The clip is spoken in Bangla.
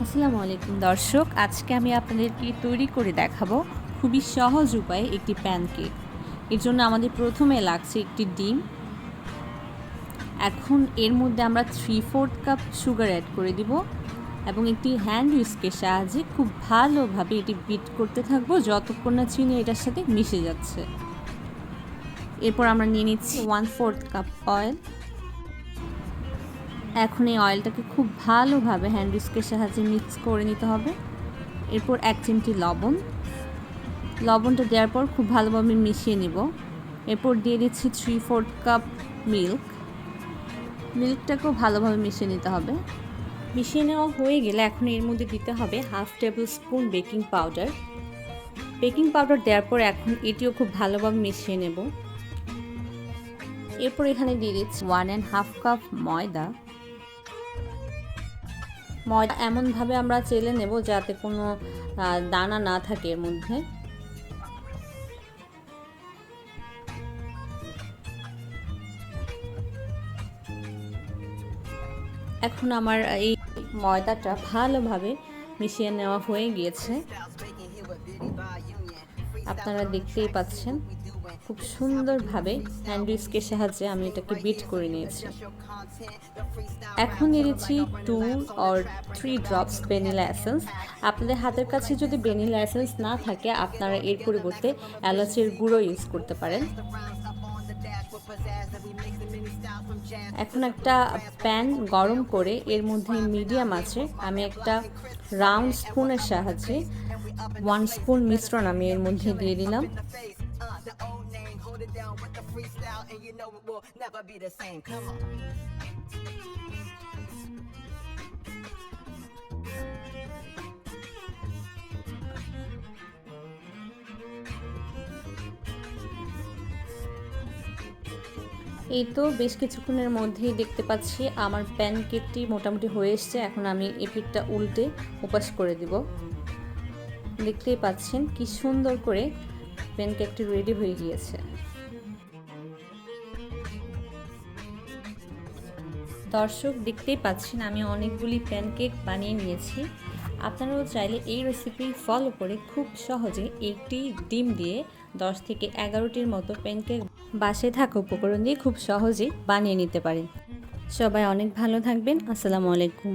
আসসালামু আলাইকুম দর্শক, আজকে আমি আপনাদেরকে তৈরি করে দেখাবো খুবই সহজ উপায়ে একটি প্যানকেক। এর জন্য আমাদের প্রথমে লাগছে একটি ডিম। এখন এর মধ্যে আমরা 3/4 কাপ সুগার অ্যাড করে দিব এবং একটি হ্যান্ড উইস্কের সাহায্যে খুব ভালোভাবে এটি বিট করতে থাকবো যতক্ষণ না চিনি এটার সাথে মিশে যাচ্ছে। এরপর আমরা নিয়ে নিচ্ছি 1/4 কাপ অয়েল। এখন এই অয়েলটাকে খুব ভালোভাবে হ্যান্ড উইস্কের সাহায্যে মিক্স করে নিতে হবে। এরপর 1 চিমটি লবণটা দেওয়ার পর খুব ভালোভাবে মিশিয়ে নিব। এরপর দিয়ে দিচ্ছি 3/4 কাপ মিল্কটাকেও ভালোভাবে মিশিয়ে নিতে হবে। মিশিয়ে নেওয়া হয়ে গেলে এখন এর মধ্যে দিতে হবে 1/2 টেবিল স্পুন বেকিং পাউডার দেওয়ার পর এখন এটিও খুব ভালোভাবে মিশিয়ে নেব। এরপর এখানে দিয়ে দিচ্ছি 1.5 কাপ ময়দা এমনভাবে আমরা চেলে নেব যাতে কোনো দানা না থাকে এর মধ্যে। এখন আমার এই ময়দাটা ভালোভাবে মিশিয়ে নেওয়া হয়ে গিয়েছে। আপনারা দেখতেই পাচ্ছেন খুব সুন্দরভাবে হ্যান্ড উইস্কের সাহায্যে আমি এটাকে বিট করে নিয়েছি। এখন নিয়ে দিচ্ছি 2 or 3 ড্রপস ভ্যানিলা এসেন্স। আপনাদের হাতের কাছে যদি ভ্যানিলা এসেন্স না থাকে আপনারা এর পরিবর্তে এলাচের গুঁড়ো ইউজ করতে পারেন। এখন একটা প্যান গরম করে এর মধ্যে মিডিয়াম আছে আমি একটা রাউন্ড স্পুনের সাহায্যে 1 স্পুন মিশ্রণ আমি এর মধ্যে দিয়ে দিলাম। এই তো বেশ কিছুক্ষণের মধ্যেই দেখতে পাচ্ছি আমার প্যানকেকটি মোটামুটি হয়ে এসছে। এখন আমি এই পিঠটা উল্টে উপাস করে দিব। দেখতেই পাচ্ছেন কি সুন্দর করে প্যানকেকটি রেডি হয়ে গিয়েছে। দর্শক দেখতেই পাচ্ছেন আমি অনেকগুলি প্যানকেক বানিয়ে নিয়েছি। আপনারাও চাইলে এই রেসিপি ফলো করে খুব সহজে একটি ডিম দিয়ে 10 থেকে 11টির মতো প্যানকেক বাসায় থাকা উপকরণ দিয়ে খুব সহজেই বানিয়ে নিতে পারেন। সবাই অনেক ভালো থাকবেন। আসসালামু আলাইকুম।